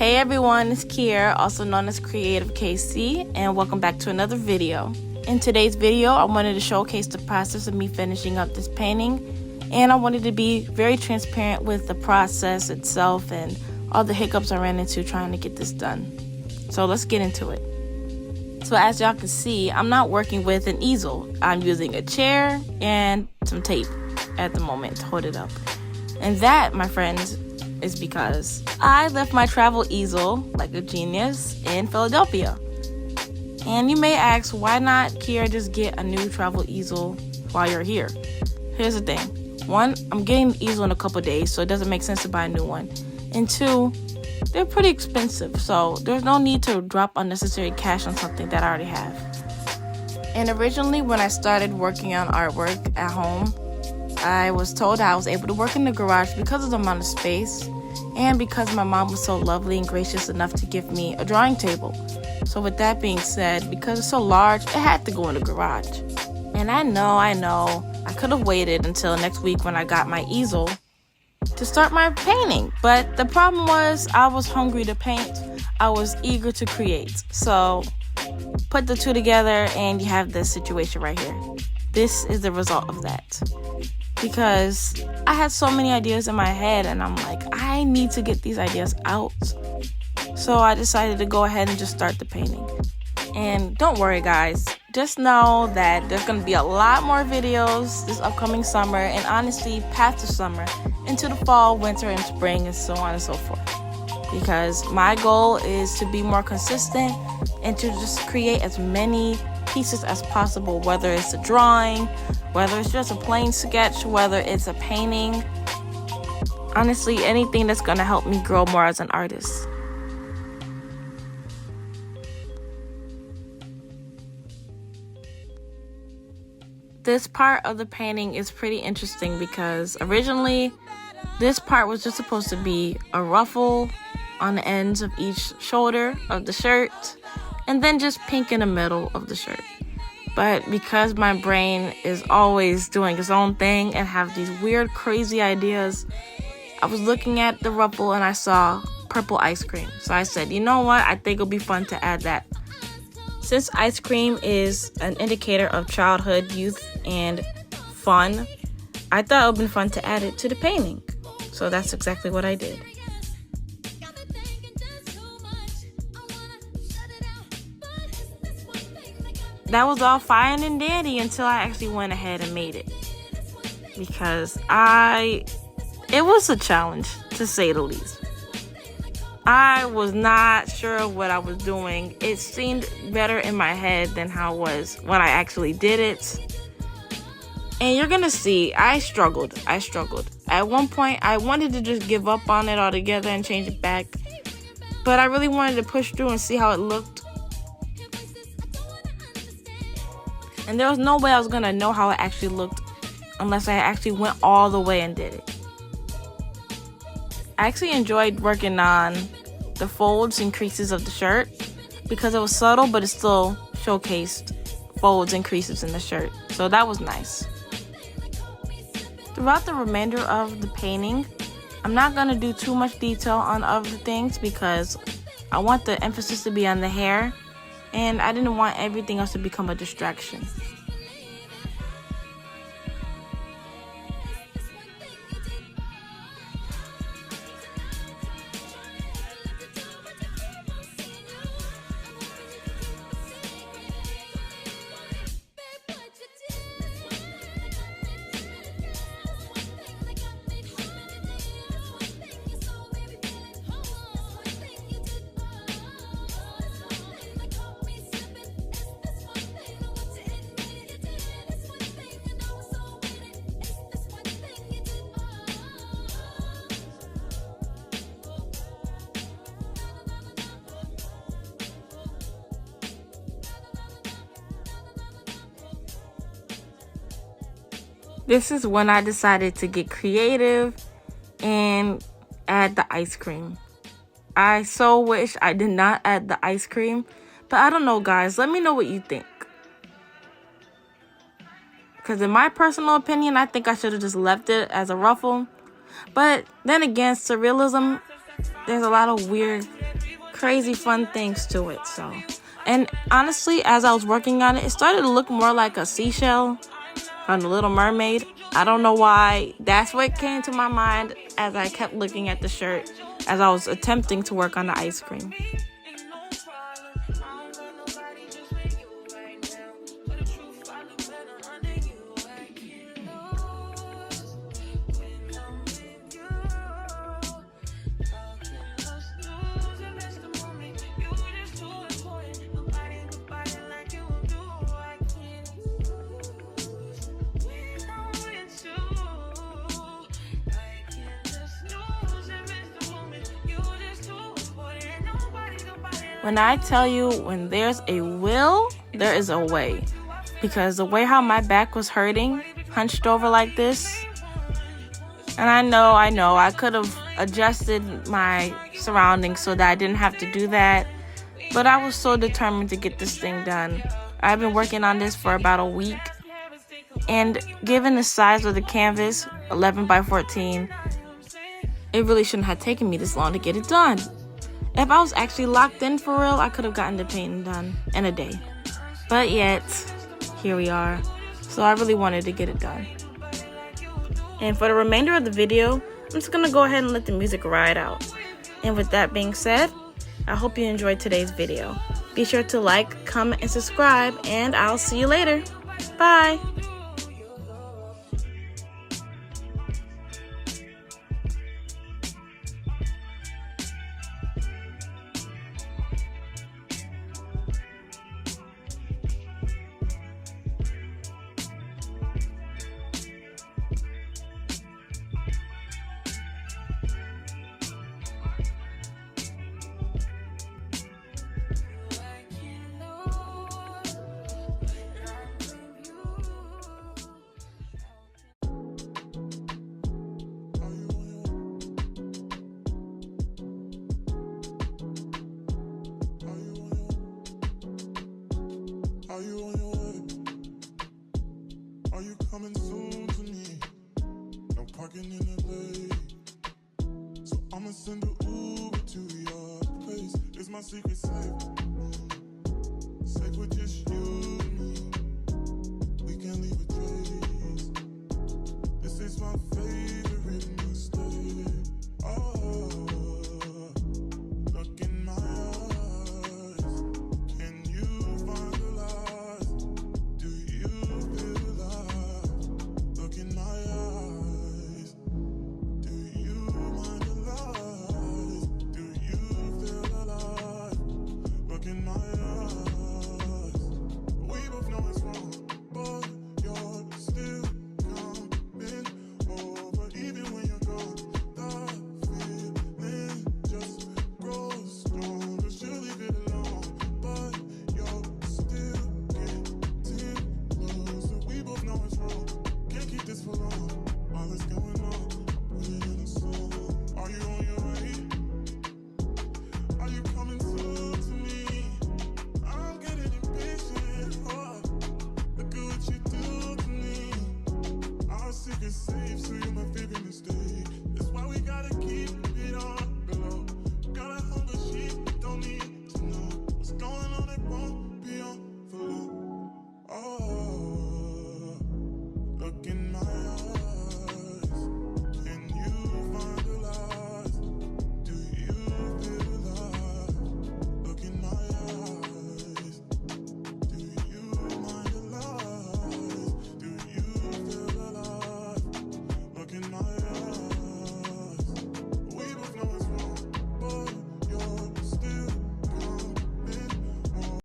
Hey everyone, it's Kiera, also known as Creative KC, and welcome back to another video. In today's video, I wanted to showcase the process of me finishing up this painting, and I wanted to be very transparent with the process itself and all the hiccups I ran into trying to get this done. So let's get into it. So as y'all can see, I'm not working with an easel. I'm using a chair and some tape at the moment to hold it up. And that, my friends, is because I left my travel easel, like a genius, in Philadelphia. And you may ask, why not, Kiera, just get a new travel easel while you're here? Here's the thing. One, I'm getting the easel in a couple days, so it doesn't make sense to buy a new one. And two, they're pretty expensive, so there's no need to drop unnecessary cash on something that I already have. And originally, when I started working on artwork at home, I was told I was able to work in the garage because of the amount of space and because my mom was so lovely and gracious enough to give me a drawing table. So with that being said, because it's so large, it had to go in the garage. And I know, I could have waited until next week when I got my easel to start my painting. But the problem was I was hungry to paint. I was eager to create. So put the two together and you have this situation right here. This is the result of that. Because I had so many ideas in my head and I'm like, I need to get these ideas out. So I decided to go ahead and just start the painting. And don't worry guys, just know that there's going to be a lot more videos this upcoming summer and honestly past the summer into the fall, winter, and spring and so on and so forth. Because my goal is to be more consistent and to just create as many pieces as possible, whether it's a drawing, whether it's just a plain sketch, whether it's a painting. Honestly, anything that's going to help me grow more as an artist. This part of the painting is pretty interesting because originally this part was just supposed to be a ruffle on the ends of each shoulder of the shirt and then just pink in the middle of the shirt. But because my brain is always doing its own thing and have these weird, crazy ideas, I was looking at the ruffle and I saw purple ice cream. So I said, you know what? I think it'll be fun to add that. Since ice cream is an indicator of childhood, youth, and fun, I thought it would be fun to add it to the painting. So that's exactly what I did. That was all fine and dandy until I actually went ahead and made it. Because it was a challenge, to say the least. I was not sure of what I was doing. It seemed better in my head than how it was when I actually did it. And you're gonna see, I struggled. At one point, I wanted to just give up on it altogether and change it back. But I really wanted to push through and see how it looked. And there was no way I was gonna know how it actually looked unless I actually went all the way and did it. I actually enjoyed working on the folds and creases of the shirt because it was subtle, but it still showcased folds and creases in the shirt. So that was nice. Throughout the remainder of the painting, I'm not gonna do too much detail on other things because I want the emphasis to be on the hair. And I didn't want everything else to become a distraction. This is when I decided to get creative and add the ice cream. I so wish I did not add the ice cream, but I don't know, guys. Let me know what you think. Because in my personal opinion, I think I should have just left it as a ruffle. But then again, surrealism, there's a lot of weird crazy fun things to it. So, and honestly, as I was working on it, it started to look more like a seashell from The Little Mermaid. I don't know why. That's what came to my mind as I kept looking at the shirt as I was attempting to work on the ice cream. When I tell you, when there's a will, there is a way. Because the way how my back was hurting, hunched over like this, and I know, I could have adjusted my surroundings so that I didn't have to do that. But I was so determined to get this thing done. I've been working on this for about a week. And given the size of the canvas, 11 by 14, it really shouldn't have taken me this long to get it done. If I was actually locked in for real, I could have gotten the painting done in a day. But yet, here we are. So I really wanted to get it done. And for the remainder of the video, I'm just going to go ahead and let the music ride out. And with that being said, I hope you enjoyed today's video. Be sure to like, comment, and subscribe, and I'll see you later. Bye! Are you on your way? Are you coming soon to me? No parking in LA, so I'ma send an Uber to your place. It's my secret safe with your